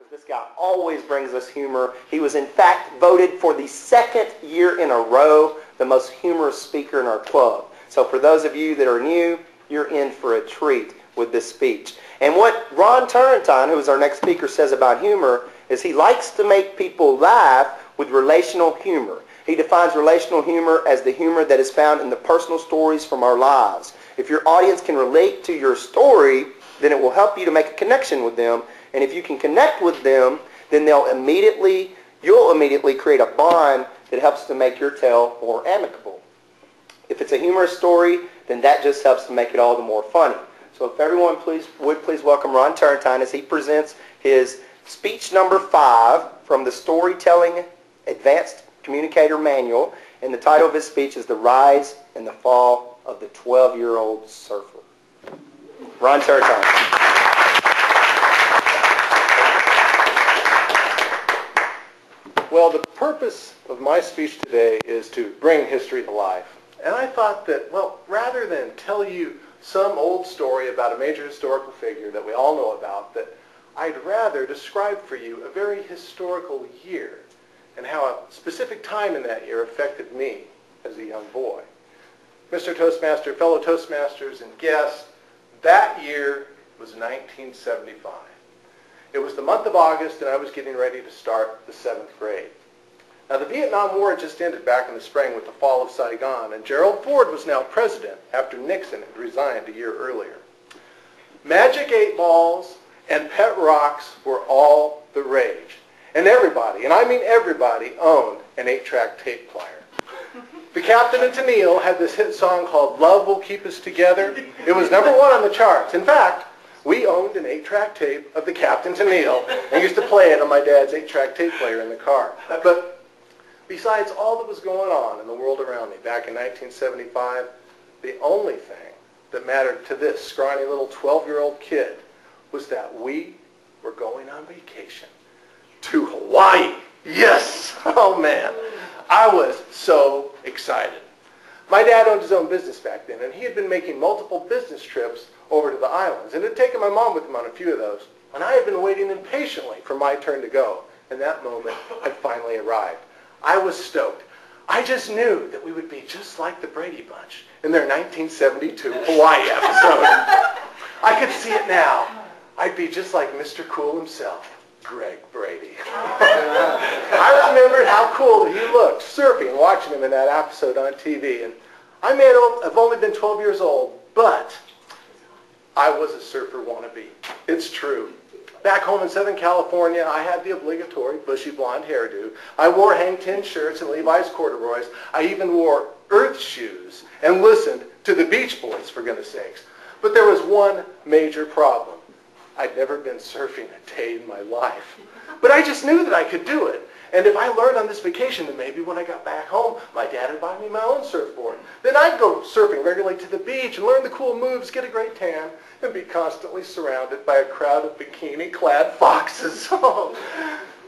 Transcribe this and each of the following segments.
This guy always brings us humor. He was, in fact, voted for the second year in a row the most humorous speaker in our club. So for those of you that are new, you're in for a treat with this speech. And what Ron Turrentine, who is our next speaker, says about humor is he likes to make people laugh with relational humor. He defines relational humor as the humor that is found in the personal stories from our lives. If your audience can relate to your story, then it will help you to make a connection with them. And if you can connect with them, then you'll immediately create a bond that helps to make your tale more amicable. If it's a humorous story, then that just helps to make it all the more funny. So if everyone would please welcome Ron Turrentine as he presents his speech number 5 from the Storytelling Advanced Communicator Manual. And the title of his speech is The Rise and the Fall of the 12-Year-Old Surfer. Ron Turrentine. Well, the purpose of my speech today is to bring history to life. And I thought that, well, rather than tell you some old story about a major historical figure that we all know about, that I'd rather describe for you a very historical year and how a specific time in that year affected me as a young boy. Mr. Toastmaster, fellow Toastmasters and guests, that year was 1975. It was the month of August, and I was getting ready to start the 7th grade. Now, the Vietnam War had just ended back in the spring with the fall of Saigon, and Gerald Ford was now president after Nixon had resigned a year earlier. Magic 8 balls and pet rocks were all the rage. And everybody, and I mean everybody, owned an 8-track tape player. The Captain and Tennille had this hit song called Love Will Keep Us Together. It was #1 on the charts. In fact, we owned an 8-track tape of the Captain Tennille and used to play it on my dad's 8-track tape player in the car. But besides all that was going on in the world around me back in 1975, the only thing that mattered to this scrawny little 12-year-old kid was that we were going on vacation to Hawaii. Yes! Oh, man. I was so excited. My dad owned his own business back then, and he had been making multiple business trips over to the islands, and had taken my mom with him on a few of those. And I had been waiting impatiently for my turn to go, and that moment had finally arrived. I was stoked. I just knew that we would be just like the Brady Bunch in their 1972 Hawaii episode. I could see it now. I'd be just like Mr. Cool himself, Greg Brady. I remembered how cool he looked surfing, watching him in that episode on TV. And I may have only been 12 years old, but I was a surfer wannabe. It's true. Back home in Southern California, I had the obligatory bushy blonde hairdo. I wore hang tin shirts and Levi's corduroys. I even wore earth shoes and listened to the Beach Boys, for goodness sakes. But there was one major problem. I'd never been surfing a day in my life. But I just knew that I could do it. And if I learned on this vacation, then maybe when I got back home, my dad would buy me my own surfboard. Then I'd go surfing regularly to the beach and learn the cool moves, get a great tan, and be constantly surrounded by a crowd of bikini-clad foxes.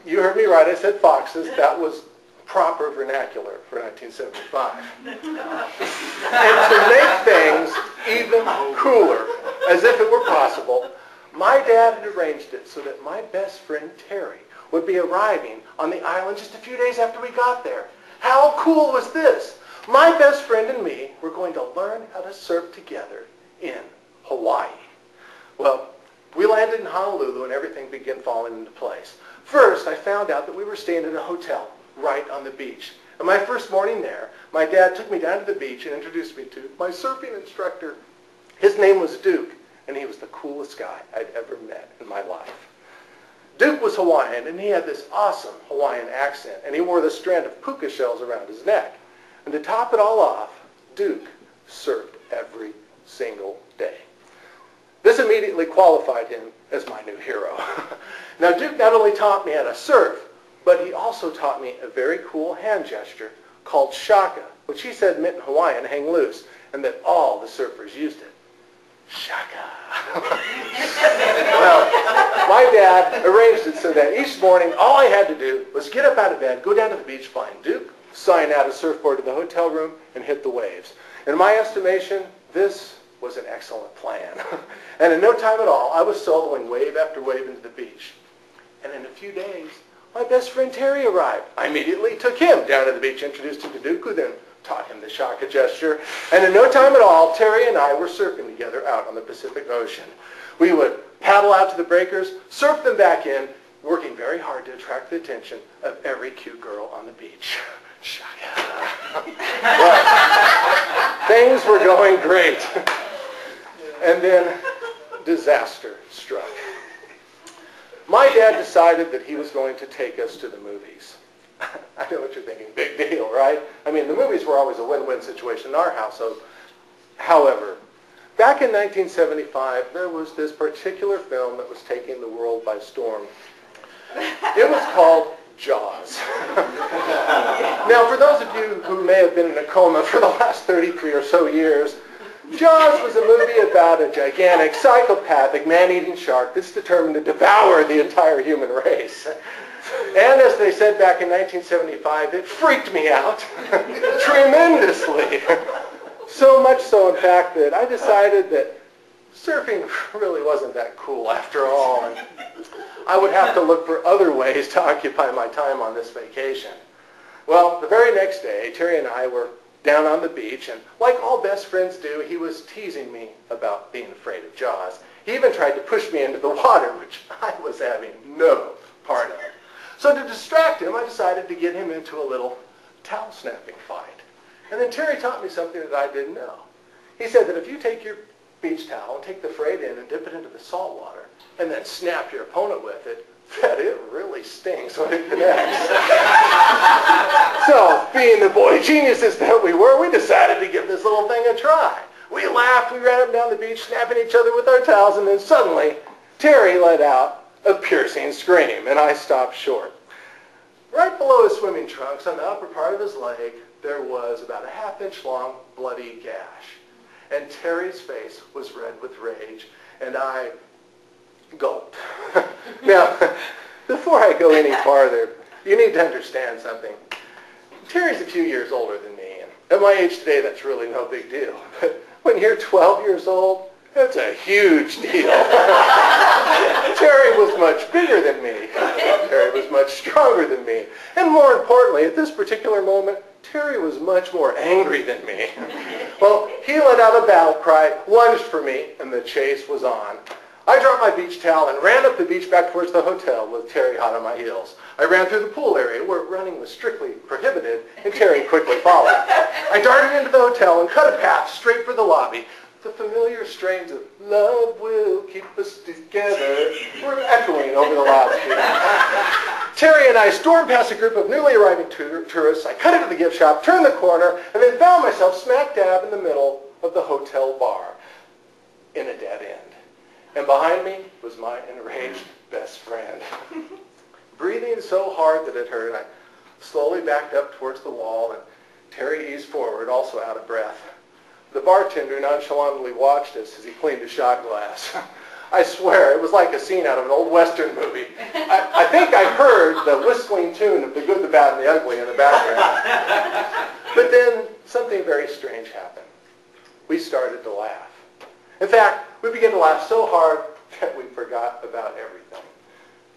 You heard me right, I said foxes. That was proper vernacular for 1975. And to make things even cooler, as if it were possible, my dad had arranged it so that my best friend Terry would be arriving on the island just a few days after we got there. How cool was this? My best friend and me were going to learn how to surf together in Hawaii. Well, we landed in Honolulu and everything began falling into place. First, I found out that we were staying at a hotel right on the beach. And my first morning there, my dad took me down to the beach and introduced me to my surfing instructor. His name was Duke, and he was the coolest guy I'd ever met in my life. Duke was Hawaiian, and he had this awesome Hawaiian accent, and he wore this strand of puka shells around his neck. And to top it all off, Duke surfed every single day. This immediately qualified him as my new hero. Now, Duke not only taught me how to surf, but he also taught me a very cool hand gesture called shaka, which he said meant in Hawaiian, hang loose, and that all the surfers used it. Shaka. Well, my dad arranged it so that each morning all I had to do was get up out of bed, go down to the beach, find Duke, sign out a surfboard to the hotel room, and hit the waves. In my estimation, this was an excellent plan. And in no time at all, I was soloing wave after wave into the beach. And in a few days, my best friend Terry arrived. I immediately took him down to the beach, introduced him to Dooku, then taught him the shaka gesture. And in no time at all, Terry and I were surfing together out on the Pacific Ocean. We would paddle out to the breakers, surf them back in, working very hard to attract the attention of every cute girl on the beach. Shaka. Well, things were going great. And then disaster struck. My dad decided that he was going to take us to the movies. I know what you're thinking, big deal, right? I mean, the movies were always a win-win situation in our household. However, back in 1975, there was this particular film that was taking the world by storm. It was called Jaws. Now, for those of you who may have been in a coma for the last 33 or so years, Jaws was a movie about a gigantic, psychopathic, man-eating shark that's determined to devour the entire human race. And as they said back in 1975, it freaked me out tremendously. So much so, in fact, that I decided that surfing really wasn't that cool after all, and I would have to look for other ways to occupy my time on this vacation. Well, the very next day, Terry and I were down on the beach, and like all best friends do, he was teasing me about being afraid of Jaws. He even tried to push me into the water, which I was having no part of. So to distract him, I decided to get him into a little towel-snapping fight. And then Terry taught me something that I didn't know. He said that if you take your beach towel and take the freight in and dip it into the salt water, and then snap your opponent with it, that it really stings when it connects. So, being the boy geniuses that we were, we decided to give this little thing a try. We laughed, we ran up and down the beach, snapping each other with our towels, and then suddenly, Terry let out a piercing scream, and I stopped short. Right below his swimming trunks, on the upper part of his leg, there was about a half-inch long bloody gash. And Terry's face was red with rage, and I gulped. Now, before I go any farther, you need to understand something. Terry's a few years older than me, and at my age today, that's really no big deal. But when you're 12 years old, that's a huge deal. Terry was much bigger than me. Terry was much stronger than me. And more importantly, at this particular moment, Terry was much more angry than me. Well, he let out a battle cry, lunged for me, and the chase was on. I dropped my beach towel and ran up the beach back towards the hotel with Terry hot on my heels. I ran through the pool area where running was strictly prohibited, and Terry quickly followed. I darted into the hotel and cut a path straight for the lobby. The familiar strains of "Love Will Keep Us Together" were echoing over the loudspeaker. Terry and I stormed past a group of newly arriving tourists. I cut into the gift shop, turned the corner, and then found myself smack dab in the middle of the hotel bar in a dead end. And behind me was my enraged best friend. Breathing so hard that it hurt, I slowly backed up towards the wall, and Terry eased forward, also out of breath. The bartender nonchalantly watched us as he cleaned a shot glass. I swear, it was like a scene out of an old Western movie. I think I heard the whistling tune of The Good, the Bad, and the Ugly in the background. But then something very strange happened. We started to laugh. In fact, we began to laugh so hard that we forgot about everything.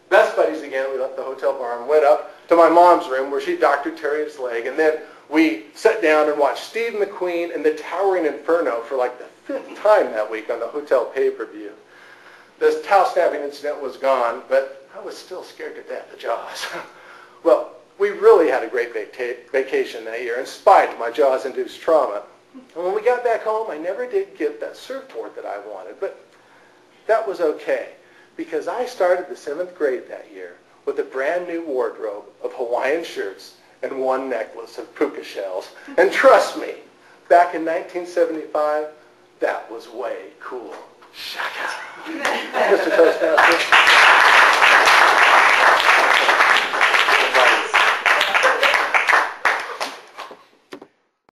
Best buddies again, we left the hotel bar and went up to my mom's room where she doctored Terry's leg, and then we sat down and watched Steve McQueen and the Towering Inferno for like the 5th time that week on the hotel pay-per-view. This towel-snapping incident was gone, but I was still scared to death of Jaws. Well, we really had a great vacation that year in spite of my Jaws-induced trauma. And when we got back home, I never did get that surfboard that I wanted, but that was okay, because I started the 7th grade that year with a brand new wardrobe of Hawaiian shirts and one necklace of puka shells. And trust me, back in 1975, that was way cool.